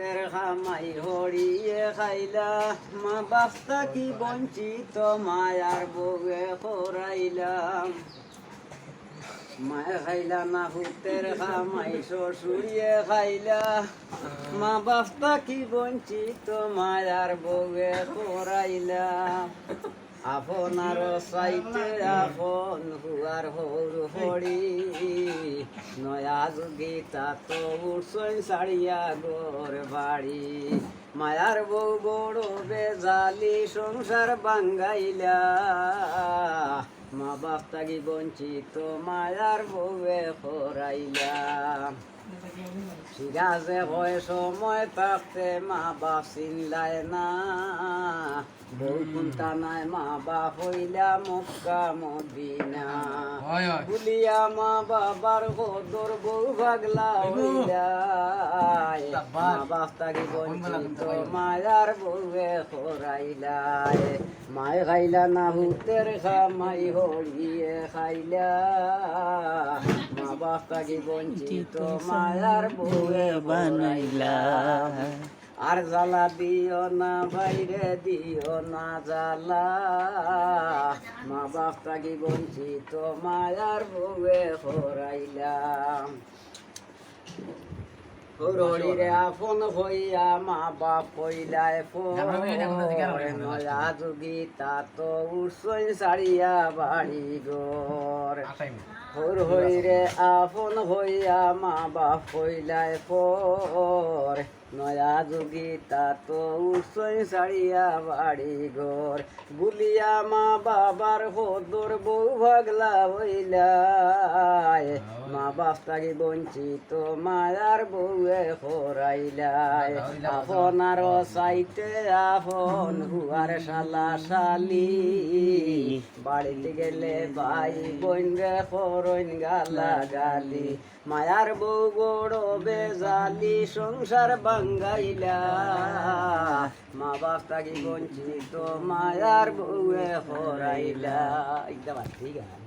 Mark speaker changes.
Speaker 1: হুতের খামাই হরিয়ে খাইলা মা বাস্তা কি বঞ্চিত মায়ার বউয়ে খরাইলাম মায়ে খাইলা না হুতের খামাই শ্বশুরিয়ে খাইলা মা বাস্তা কি বঞ্চিত মায়ার বউয়ে খরাইলাম আপনার সাইতে আপন হুয়ার হর হরি নয়া গীতা তো উৎসই সারিয়া গোর বাড়ি মায়ার বউ বড় বেজালি সংসার বাঙ্গাইলা মা বাপ তাগি বঞ্চিত মায়ার বউয়ে খরাইলা সিরাজে হয় সময় থাকতে মা বাপ চিনলায় না বউ কুন্তা নাই মা বাপ হইলা মক্কা মদিনা ভুলিয়া মা বাবার কদর বউ ভাগলা হইলা মা বাপ তাগি বঞ্চিত মায়ার বউয়ে খরাইলা মায় খাইলা না হুতের খামাই হরিয়ে খাইলা মা বাপ তাগি বঞ্চিত মায়ার বউয়ে বানাইলা আর জ্বালা দিও না বাইরে দিও না জ্বালা মা বাপ তাগি বঞ্চিত মায়ার বউয়ে খরাইলাম হরিরে আপন হইয়া মা বাপ হইলায় নয়া যোগিতা তো উৎসই সারিয়া বাড়ি ঘর হর হইরে আপন হইয়া মা বাপ হইলায় পর নয়া যোগিতা তো উৎসই সারিয়া বাড়ি ঘর বুলিয়া মা বাবার হদর বউ ভাগলা হইলায় মা বাপ তাগি বঞ্চিত মায়ার বউয়ে খরাইলায় আপনার সাইতে আপন হুয়ার শালা শালি বাড়িতে গেলে ভাই বোন রে খরইন গালা গালি মায়ার বউ বড় বেজালি সংসার বাঙ্গাইলা মা বাপ তাগি বঞ্চিত মায়ার বউয়ে খরাইলা একদম ঠিক আছে।